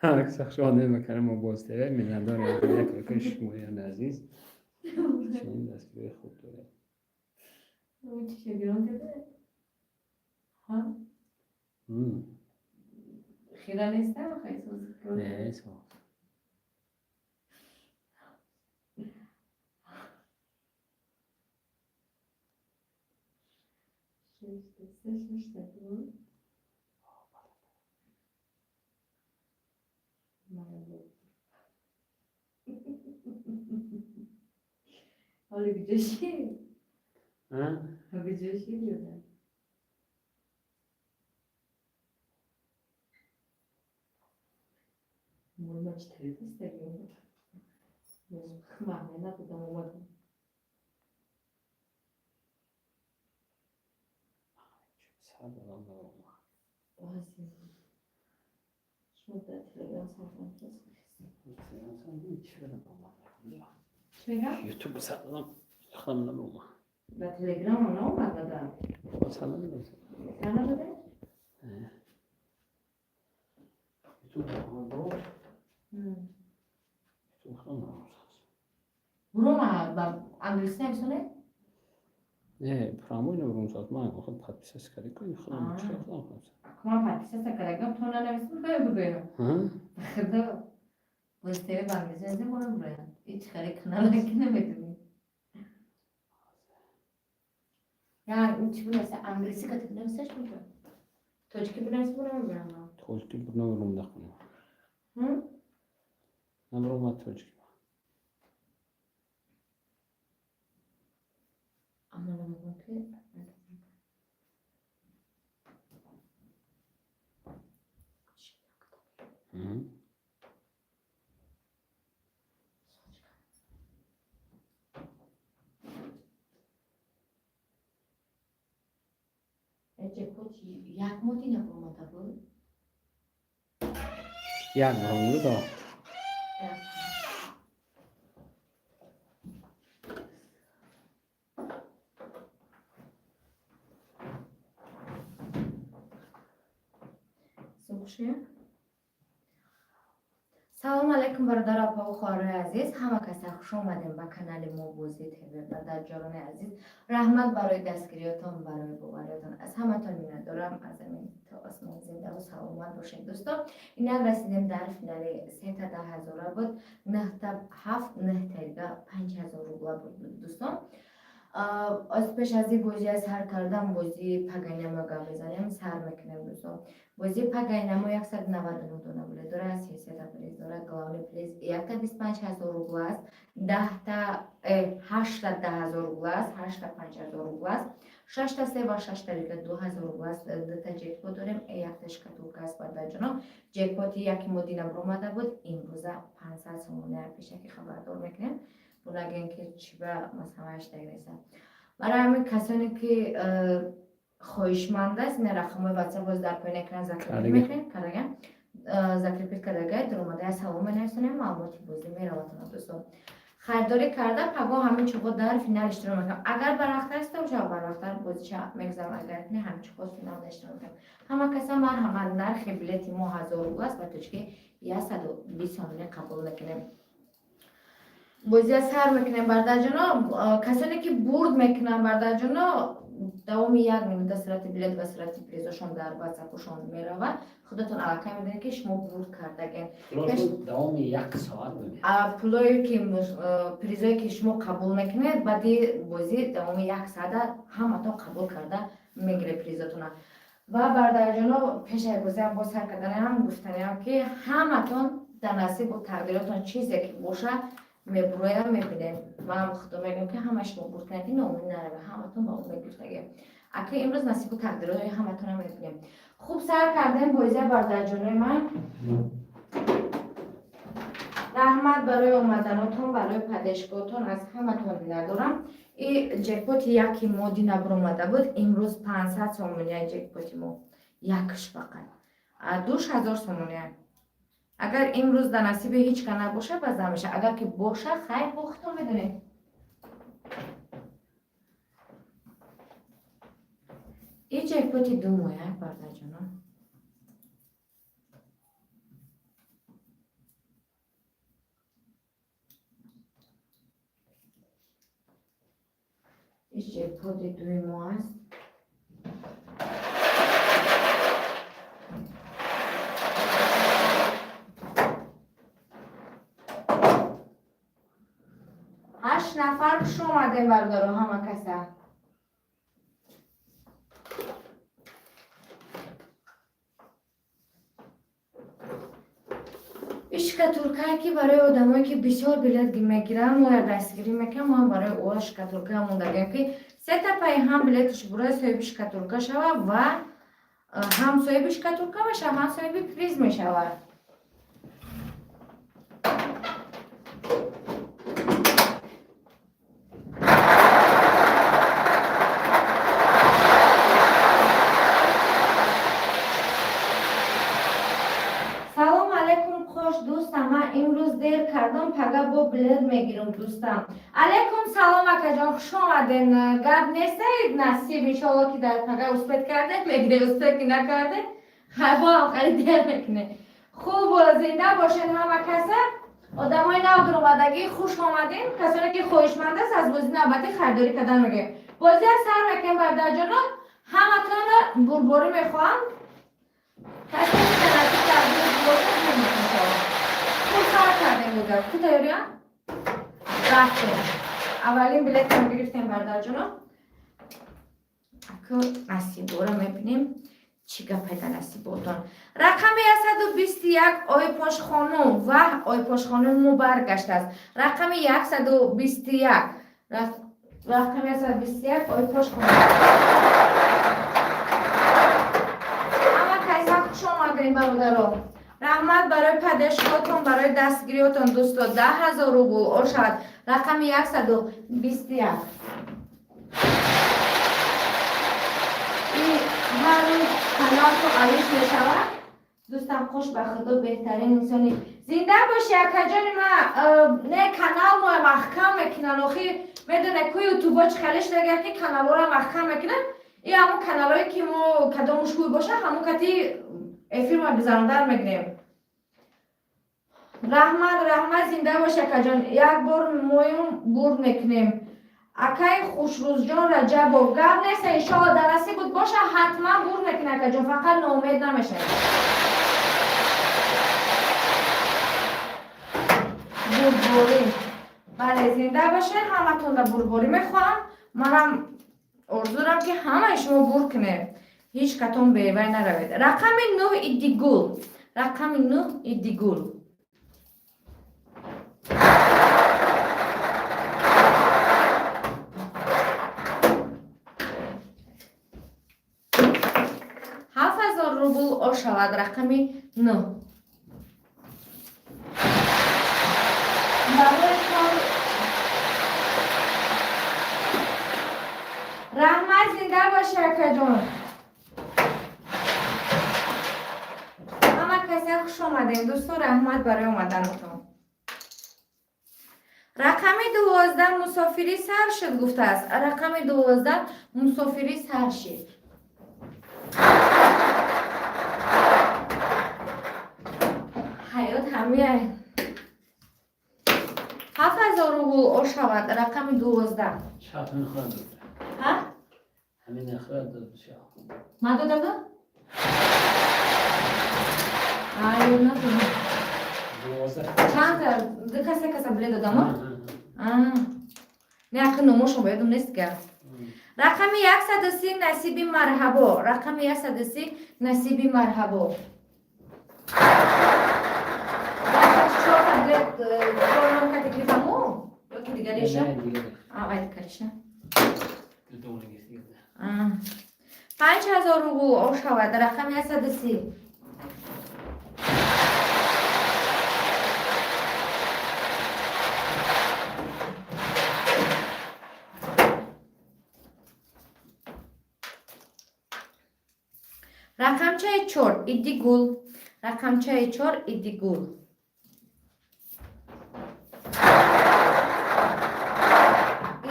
هر شانه مکرم و بازده میلندان یک کش مویان عزیز چنین دستگاه خوب داره اون چی شگران داده؟ ها؟ خیره نیسته و خیلی سوز کنه؟ نه سوز شش دستون حالی بیجاشی؟ بیجاشی بیوده مورد چی تریف است دیگه معنی نبودم اومدم سر دارم دارم بازی شما در تلگرام صفحه چی بگم؟ یوتیوب سلام خودم نموما در تلگرام هم نومد بدم سلام نموما سلام بده؟ یوتیوب نموما یوتیوب خودم نموما برو ما انگلیسی نمیسونه؟ نه پراموی نموما ساز من خود پادپیسه کاری کنی خودم بچه خودم کنم کمان پادپیسه کارگم تو ننویسیم بگویم خدا بایسته به انگلیسی نزدیم کنم برایم هیچ خری کنال که نمیدونی yani چی بنویسه انگلیسی که بنویسش میکنم تاجیکی بنویسه برام تاجیکی برام نخونم نمرو ما تاجیکی اما نمیدونم که جکوت یک مودی نبرومده بود؟ یک برامده دا سوخشه؟ سلام علیکم برادر اپا و خواهر عزیز همه کسی خوش آمدیم به کانال ما بوزی تیوی برادر جان عزیز رحمت برای دستگیریاتون برای باوریاتون از همه تون می‌دارم از این تا آسمان زنده و سلامت باشید دوستان این رسیدیم در فینال 3 تا 10,000 بود 9 تا 7 9 تا 5,000 روبل بود دوستان از پیش از این بازی سر کردم بازی پگاینمو بزنیم سر میکنیم دوستان بازی پگاینمو 199 دونه بوده داره 300 پلیز داره گلاونی پلیز 1 تا 25,000 روبل است 10 تا 8 تا 10,000 روبل است 8 تا 5,000 روبل است 6 تا 3 و 6 تا 2,000 روبل است 2 تا جکپوت داریم 1 تا شکاتوک است برادر جان جکپوت یکی مدینه برآمده بود امروز 500 سومونه پیش که خبردار میکنیم بونگه که چی به مثلا نیست برای همین کسانی که خواهشمند است این رقم واتساپ باز در پایین اکران ذکر میکنیم کردگم ذکر پیت کردگه در اومده سلام نرسونیم معلوماتی بازی میرواتون دوستان خریداری کرده پگاه همین چوبا در فینال اشتراک میکنم اگر برختر است و جا برختر بازی چه میگذارم اگر نه همین چوبا فینال اشتراک میکنم همه کسا مرحمت نرخ بلیت ما 1000 روبل است و تو که 120 ثانیه قبول نکنیم بازی سر میکنیم برادر جانا کسانی که برد میکنن برادر جانا دوام یک نیمه صورت بلیت و صورت پریزشون در واتساپشون میروه خودتون علاقه میدونید که شما برد کردگین دوام یک ساعت میده پولایی که پریزایی که شما قبول میکنید بعدی بازی دوام یک ساعت همتون قبول کرده میگیره پریزتون و برادر جانا پیش بازی هم باز سر کردن هم گفتنی هم که همتون در نصیب و تقدیراتون چیزی که باشه میبرویم میبینیم و هم خدا میگم که همش ما برد کنید نامون نره و همتون با اون میگفتگیم اگه امروز نصیب و تقدیرات همتون هم میبینیم خوب سر کردیم بازی برادر جانوی من رحمت برای اومدناتون برای پدشگاهتون از همتون ندارم این جکپوت یکی مودی نبر اومده بود امروز 500 سومونیه جکپوتی ما یکش فقط 2,000 سومونیه اگر امروز در نصیب هیچ که نباشه باز نمیشه اگر که باشه خیر بختون میدونید این جکپوت دو مویه برده جانم. این جکپوت دوی مو است. هشت نفر کش اومدیم بردارو همه کسا. شکاتورکایی که برای آدمایی که بسیار بلیط میگیرن ما دستگیری میکنم ما برای او شکاتورکا همون داریم که سه تا پای هم بلیطش برای صاحب شکاتورکا شود و هم صاحب شکاتورکا بشه هم صاحب پریز میشود. امروز دیر کردم پگه با بلیط میگیرم دوستم. علیکم سلام اکا جان خوش آمدین. گپ نیست نصیب انشالله که در پگه اسپت کرده میگیره اسپت که نکرده با آخری دیر میکنه. خوب و زنده باشین همه کسا. آدمای نو درآمدگی خوش آمدین. کسانی که خوشمند است از بازی نوبتی خریداری کردن میگه. بازی سر میکنم برادر جان همتون بربری میخوام. کسی که نصیب کرده بربری میخوام. کار کردیم بودم تو تیاری ها؟ رفتیم اولین بلیت هم گرفتیم بردار جانو اکو نصیب رو میبینیم چی گپ پیدا نصیب بودن رقم 121 آی پاش خانم و آی پاش خانم مو برگشت است رقم 121 رقم 121 آی پاش خانم همه کیسا خوش آمدین برادرو رحمت برای پدشهاتون برای دستگیریاتون دوستا 10,000 روبل او شد رقم 121 این هر روز کانال تو علیش میشود دوستم خوش به خدا بهترین انسانی زنده باشی اکا جانی ما نه کانال ما محکم میکنن آخی میدونه که یوتیوبا چه خلیش دیگر که کانال را محکم میکنن این همون کانال هایی که ما کدامش خوی باشه همون کتی افیر ما بزرندر میگنیم رحمت زنده باشه اکا جان یک بار مویم برد میکنیم اکای خوش روز جان رجب و گرد نیست انشاءالله در نصیب بود باشه حتما برد میکنه اکا جان فقط ناامید نمیشه بربوری بله زنده باشه همه تون در بربوری میخوام منم ارزورم که همه شما برد کنه هیچ کتون بیوی نروید رقم 9 ایدیگول رقم 9 ایدیگول 7,000 روبل او شود رقم 9 رحمت زنده باشه اکا جان همه کسی خوش آمدین دوستو رحمت برای اومدنتون رقم 12 مسافری سر شد گفته است رقم 12 مسافری سر شد حیات همه 7,000 روبل او شود رقم 12 شاید همین خواهد داده ها؟ همین خواهد داده شاید ما داده؟ آیو نداده 12 چند تا کسی بلی دادم ها؟ نه اخی نموشم بایدم نیست که رقم 130 نصیبی مرحبا رقم 130 نصیبی مرحبا چهار تا بلیت کارم که تکلیفمو یا که دیگریشه؟ نه دیگه آقای دیگریشه دوم نگیستی 5,000 روبل او شود رقم 130 رقم 4 ایدیگول رقم 4 ایدیگول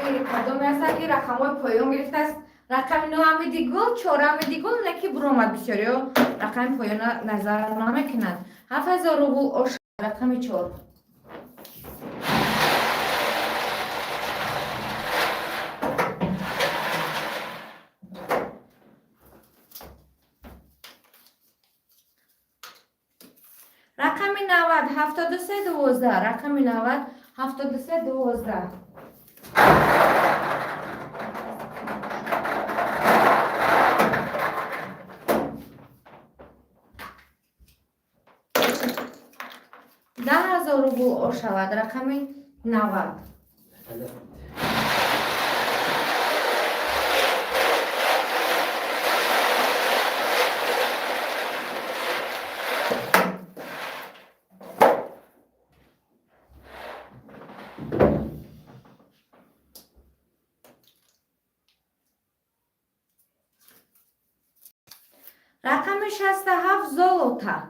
این کدام هست که رقم های پایان گرفته است رقم نهمی گل، چهارمی گل نکی برآمد بسیاری و رقم پایان نظر نمیکنند. 7000 روبل آشغال رقم 4. رقم 90 73 12 رقم 90 73 12. ده 1000 روبل آشغال رقم 90. رقم 67 زولوتا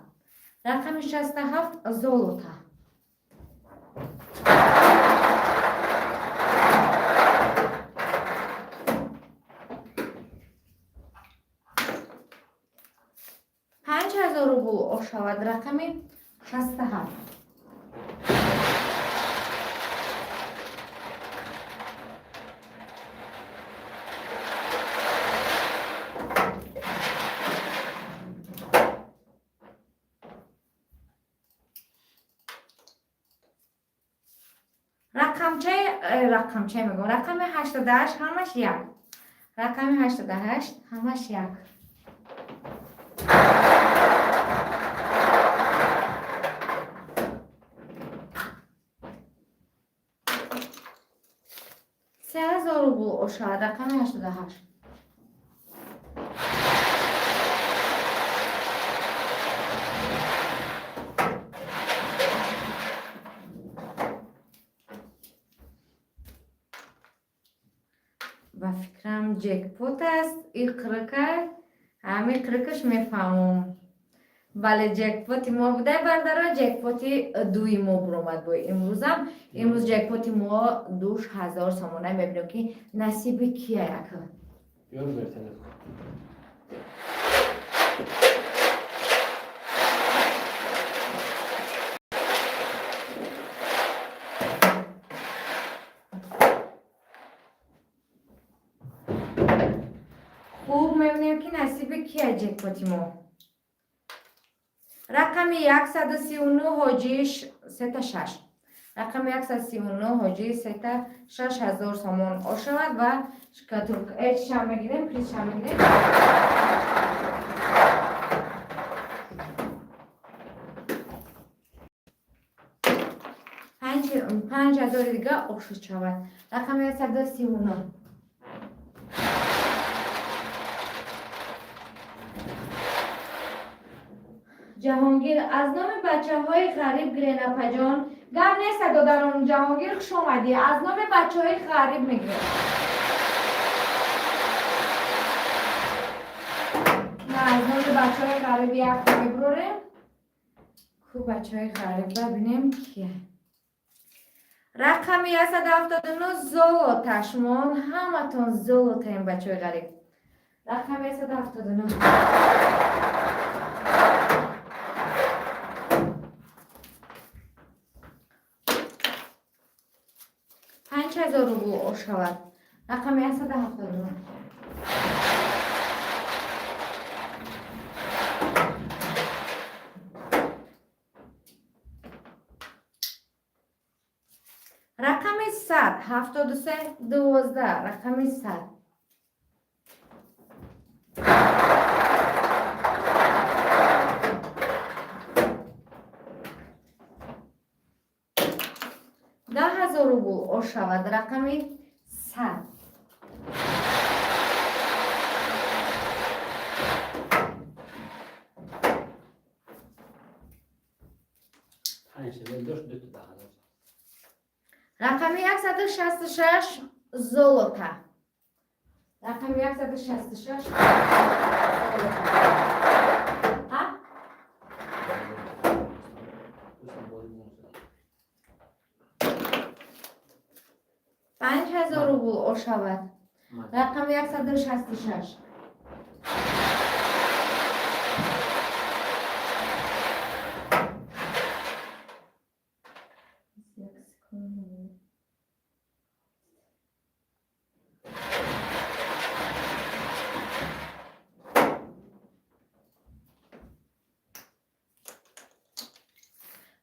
رقم 67 زولوتا. پنج 5000 روبل آشغال رقم 67. رقم چه میگم؟ رقم 88 همش یک. رقم 88 همش یک. سه 3000 روبل آشغال رقم 88. و فکرم جکپوت است. این کرکه همه کرکش میفهمم. بله جکپوتی ما بوده بردارا. جکپوتی دوی ما برامد بود امروز جکپوتی ما 2000 سامانه میبینیم که نصیب کیه اکا. بیار برتنه. خوب میبینیم که نصیب کیه جکپوتی ما. رقم 139 حاجیش 36. رقم 139 حاجی 6000 سامان آشود و شکاتورک ایچ هم میگیریم پلیش هم میگیریم. 5000 دیگه آشود شود. رقم 139. جهانگیر از نام بچه های غریب گرینپا جان گم نیست دادران جهانگیر خوش آمدی. از نام بچه های غریب میگه. نه از نام بچه های غریب یک میبروریم. خوب بچه های غریب ببینیم کیه. رقم 179 زولوتا. شما همه تون زولوتا این بچه های غریب. رقم 179. 5000 روبل آشغال رقم 179. رقم 100 73 12 رقم 100. ده 1000 روبل آشغال رقم 100. رقم 166 زولوتا. رقم 166 ها 5000 روبل آشغال. رقم 166.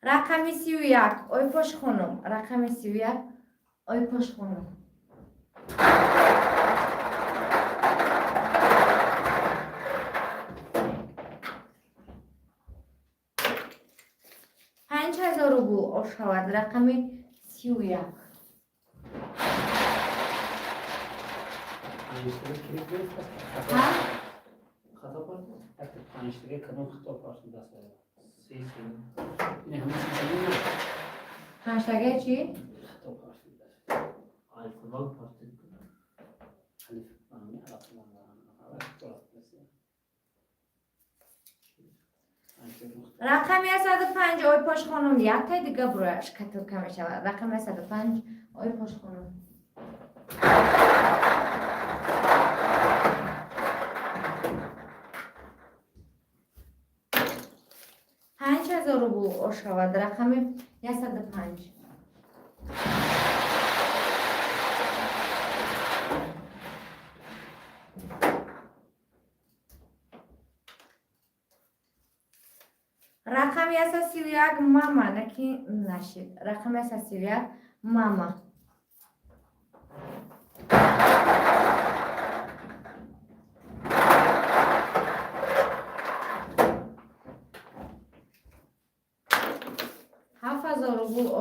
رقم 31. آی پاش خانم. رقم 31. آی پاش خانم. رو شود. رقم 31. خطا پرد؟ پنج دیگه کدوم خطا پرد دست بده؟ سی نه همه سی نه. پنج دیگه چی؟ خطا پرد دست. الف لام پرد. الف معنی الف لام رقم 105 آی پاش خانم. یک تا دیگه بروش کتو کم شود. رقم 105 آی پاش خانم. رو شود. رقم 105. رقم 131 ماما نکی نشید. رقم 131 ماما.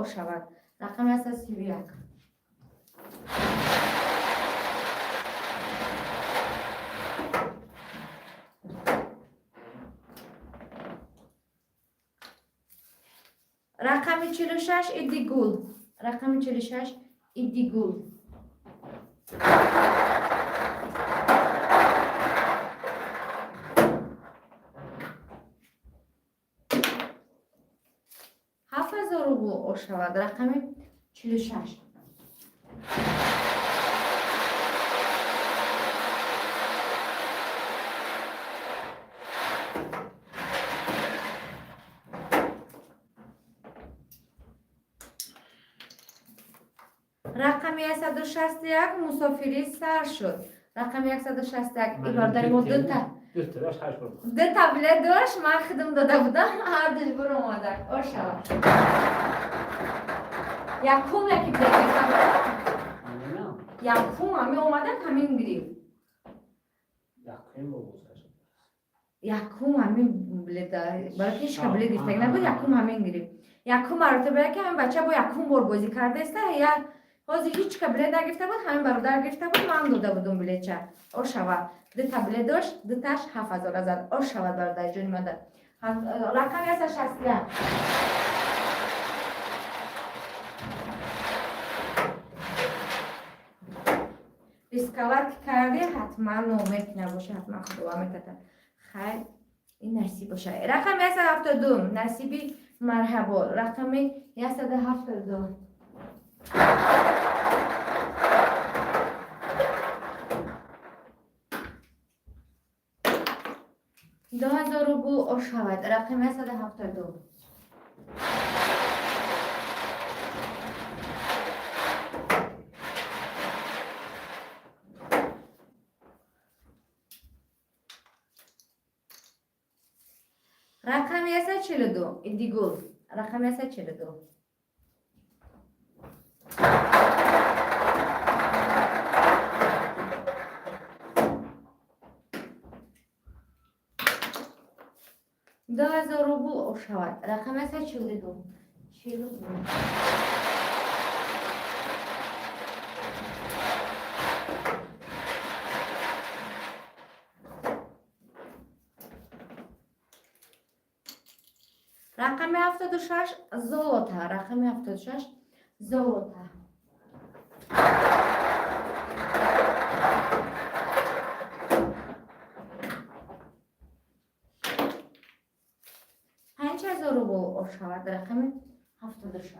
رو شود. رقم 131. رقم 46 ایدیگول. رقم 46 ایدیگول. رو شود. رقم 46. رقم 161 مسافری سر شد. رقم 161 ایوار ما دو تبله داشت. من خودم داده بودم. هر دوش برو اومده. او شود. یکم یکی بگیرم. یکم همی اومدن همین گریم. یکم همین بلیده. برای کش که بلیده فکر نبود یکم همین گریم. یکم مرتبه که همین بچه با یکم بار بازی کرده است. یا بازی هیچ که بلیده نگرفته بود. همین برادر گرفته بود. من داده بودم بلیده. او شود. دو تبله داشت. دو تاش 7000 زد. او شود برادر جانی مادر. رقم 161. دیسکاور کردی حتما نومید نباشه. حتما خدا میتونه. خیر این نصیب باشه. رقم 172 نصیبی مرحبا. رقم 172. 2000 رو شود. رقم 172. رقم 142 ایدیگول. رقم 142. دو هزار رو شود. رقم 142. 42. رقم 76 زلوتا. رقم 76 زلوتا. رو شود. رقم 76.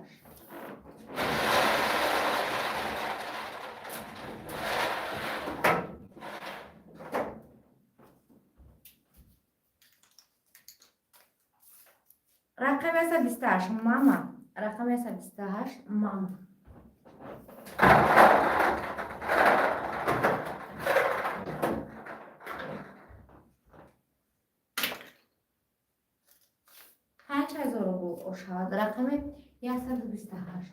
رقم است 28 ماما. رقم است 28 ماما. پنج هزار رو شود رقم 128.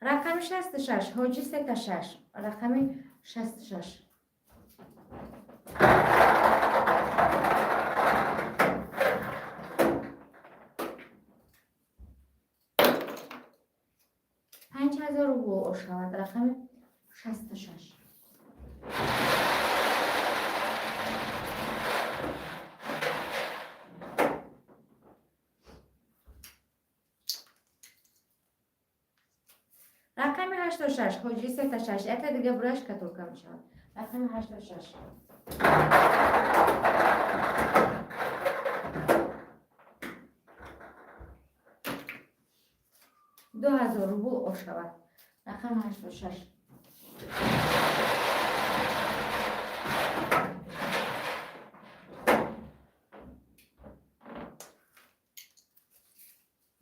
رقم 66 حاجی 3 تا 6 رقم 66. پنج هزار رو شود رقم 66. رقم 86 حاجی 3 تا 6 یک دیگه برایش کتوکه می شود رقم 86. دو هزار رو شود رقم 86.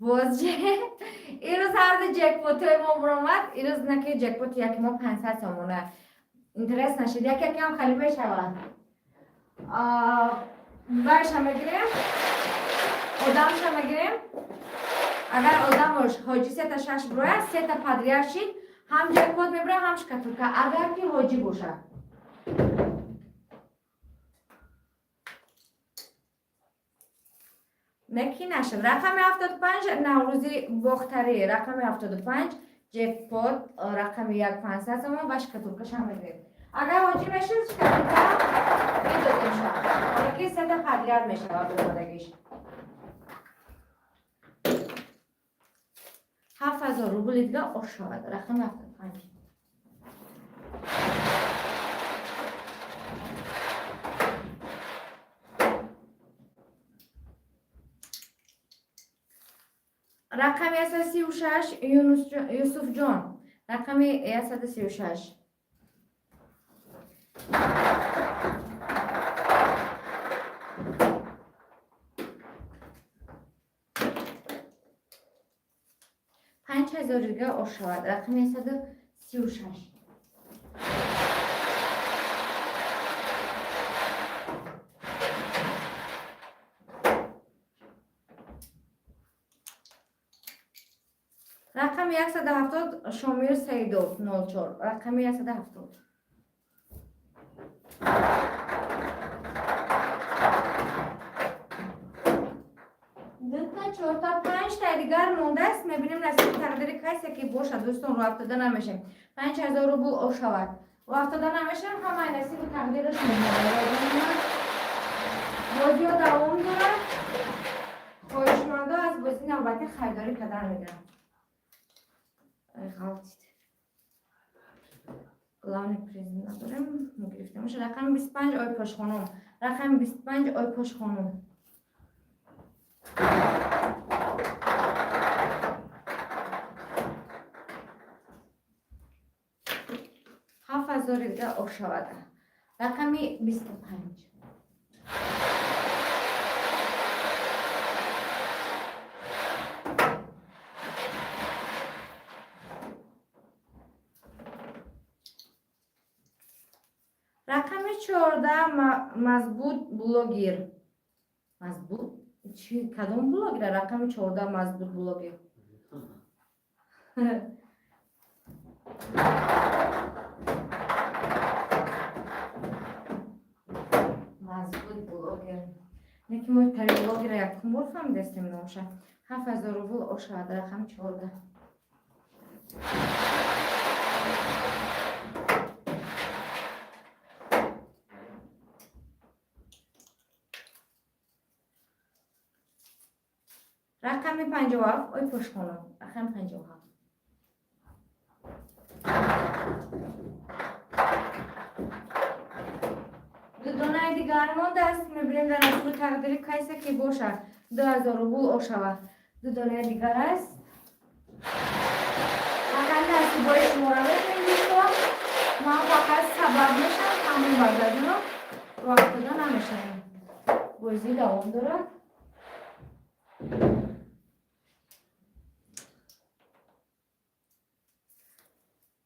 بازجه این روز هر جکپوت ما برامد این روز نکه جکپوت یکی ما 500 سامونه اینترس نشد یکی هم خالی بشود برش هم بگیریم آدمش هم بگیریم اگر آدمش حاجی 3 تا 6 بروید 3 تا پدریه شید هم جکپوت میبره هم شکتوکه اگر که حاجی باشه نکی نشد رقم 75 نوروزی باختری رقم 75 جکپوت رقم 1500 سوم و شکتوکش هم بگیریم اگر حاجی میشه شکتوکه میدوده میشه یکی 3 تا پدریت میشه و بودگیش 7000 روبل دیگه آش شود رقم 75. رقم 136 یوسف جان رقم 136. پنج هزار دیگه آش شود رقم 136. رقم 170 شامیر سیدو 04 رقم 170. دوتا 4 تا 5 تا دیگر مونده است میبینیم نصیب تقدیر کسی که باشه دوستان رو افتاده نمیشیم 5000 روبل او شود و افتاده نمیشیم همه نصیب تقدیرش مونده بازی ها دوام داره خواهشمنده از بازی نوبتی خریداری کردن میگم غلطید главный приз نداریم گرفته میشه رقم 25 آی پاش خانم رقم 25 آی پاش خانم هفت هزار دیگه آف شود رقم 25. رقم 14 مضبوط بلوگر مضبوط چی کدوم بلوگر رقم 14 مضبوط بلوگر مضبوط بلوگر نکی ما تری بلوگر یک کمبول فهم دستیم نامشه 7000 روبل آشاد رقم 14. رقم 57 آی پشت خانم رقم 57. دو دانه دیگر مونده است میبینیم در اصل تقدیری کسی که باشه 2000 روبل آشوه دو دانه دیگر است با شماره بکنیم دوستان. من فقط سبب میشم همون برداریم رو افتاده نمیشه. بازی دوام دارد.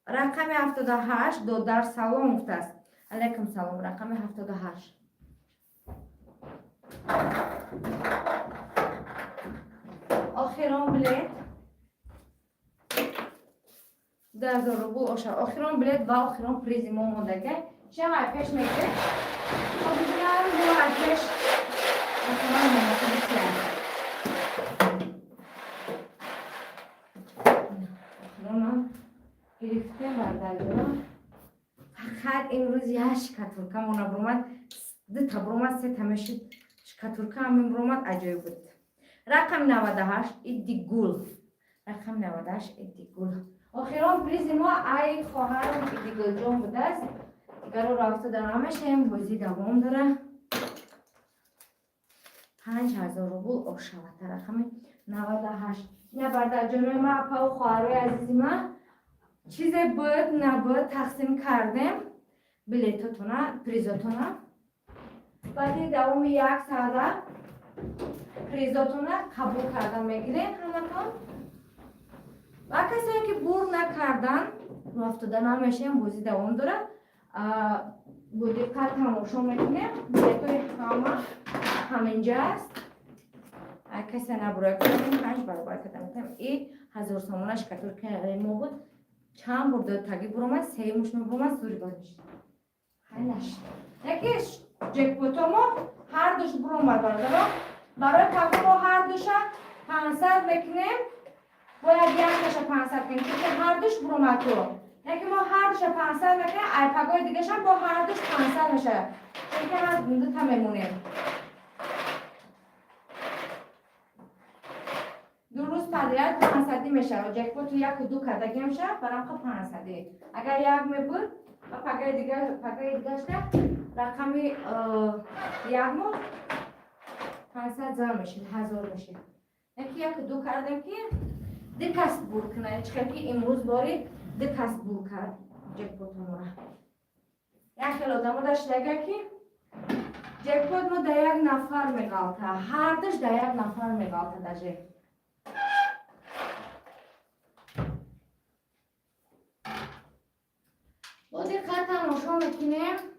رقم 78 دو در سلام افت است. علیکم سلام. رقم 78 آخران بلیت 10,000 روبل آخران بلیت و آخران پریزی ما موندگه شما پیش میگه خب بگیرم دو پیش آخران مناسب بسیار آخران گرفته بردارم فقط امروز یه شکتورکه مونا برومد ده تا برومد سه تمشید شکتورکه همین برومد عجایب بود. رقم 98 ایدی گول. رقم 98 ایدی گول. آخران پریز ما ای خواهرم ایدی گل جون بوده است. دیگر رو رفته در نمیشیم بازی دوام داره. 5,000 روبل آشالت. رقم 98 نه بردار جانوی ما اپا و خواهرای عزیزی ما چیز بود نبود تقسیم کردیم بلیتاتونا پریزاتونا بعدی دوام یک ساعت پریزاتونا قبول کردن میگیرین همتون و کسایی که بور نکردن رو افتاده نمیشیم بازی دوام داره بودی قد تماشا میکنیم بلیتوی همینجا است کسی نبرای کنیم 5 برابر کردن میکنیم ای 1000 سامانش کتور که ما بود چند برده تاگی برومد سه مشنو برومد سوری بانش خیلی نشد یکیش جکپوتو ما هر دوش برومد بردارم برای پاکو ما هر دوش 500 بکنیم باید یک دوش 500 کنیم که هر دوش برومد تو یکی ما هر دوش 500 بکنیم ای پاکوی دیگه شم با هر دوش 500 میشه چون که هر دو تا میمونیم دو روز پدریت 500 میشه و جکپوت یک و دو کدگی میشه برام خب 500 اگر یک میبود و پاکای دیگه شده رقم یک مو 500 زار میشه 1000 میشه یکی یک دو کردم که دکست بور کنه چون که امروز باری دکست بور کرد جکپوت ما یک خیلی آدم داشت دیگه که جکپوت ما در یک نفر میگالته هر دوش در یک نفر میگالته داجه با دقت تماشا میکنیم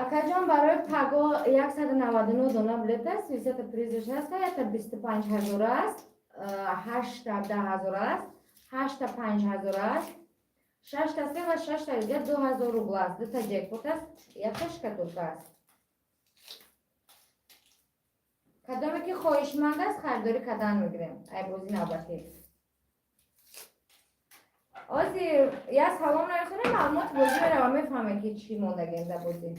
акаҷон барои паго 199 дона билет аст, 300 призиш аст, 25,000 аст, 8 10,000 аст, 8 5,000 аст, 6 3 ва 6 дигар 2000 рубл аст. Дута ҷекпот аст, якта шкатулка аст. кадоме ки хоҳишманд аст харидорӣ кардан мегирем. Ай бози навбатӣ. Ози я салом нарасонем, маълумот бозӣ меравам, мефаҳмем ки чӣ мондагем дар бозӣ.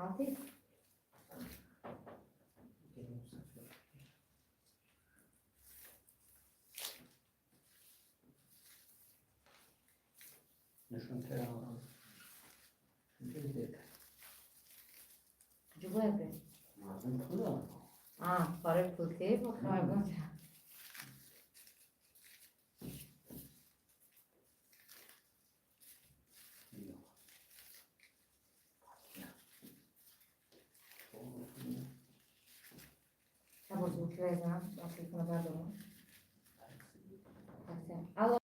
Алтис نشون ترام ҷубоя бе. مردم خدا Барои пулки бохоҳам. Або звуки везам, телефон бардорам. Алло.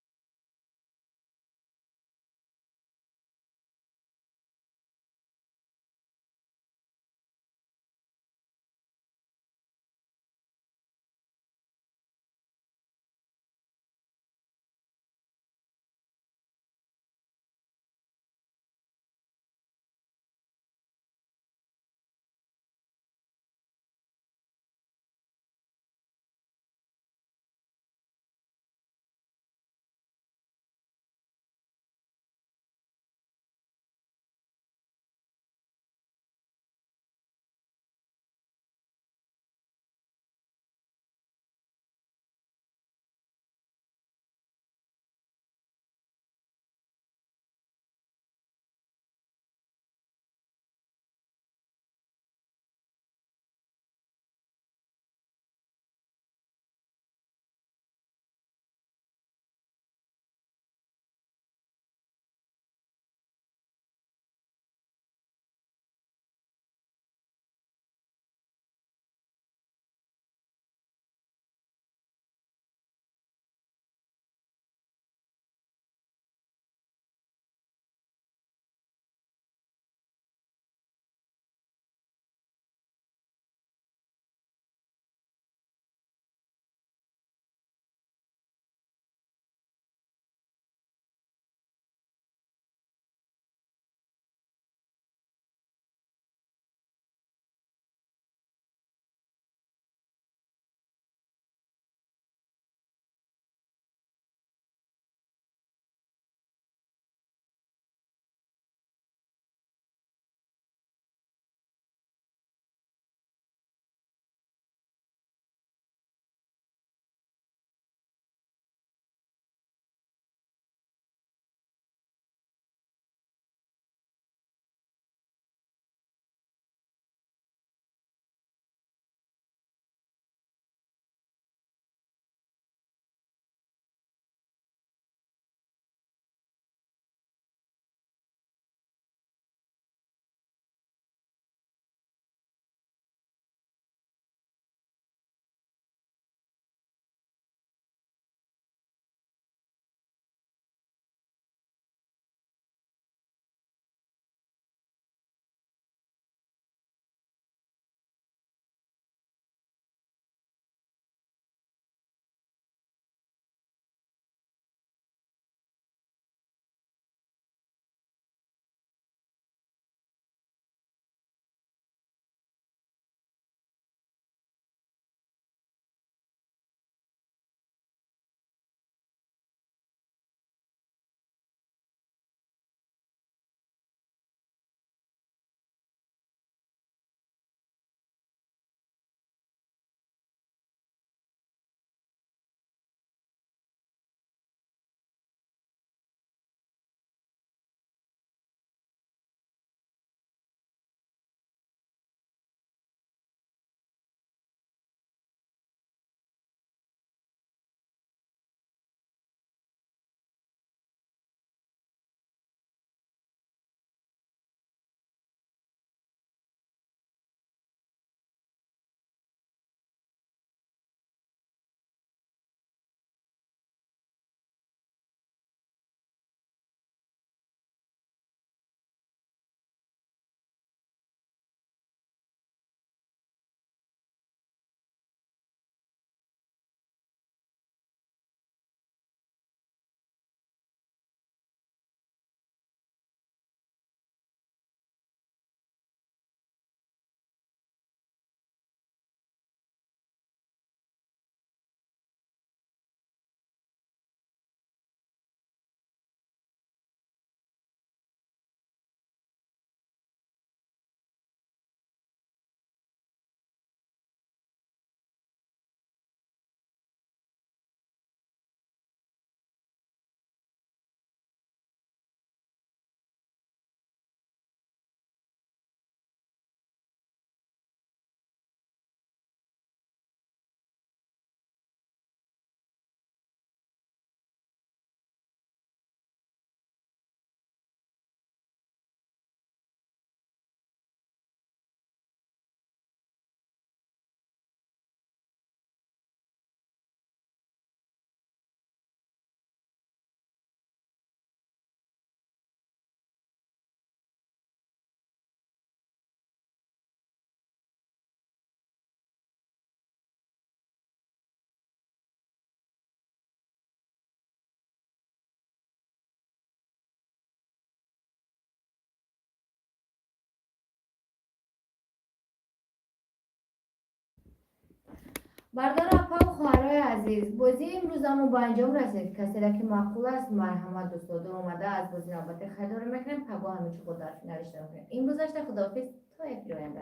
برادر اپا و خواهرای عزیز، بازی امروز هم با انجام رسید. کسی را که معقول است مرحمت دوستان اومده از بازی نوبت خیلی رو میکنیم. پگاه همین چه خود در فینالش دارم. این روزش خداحافظ تا یک آینده.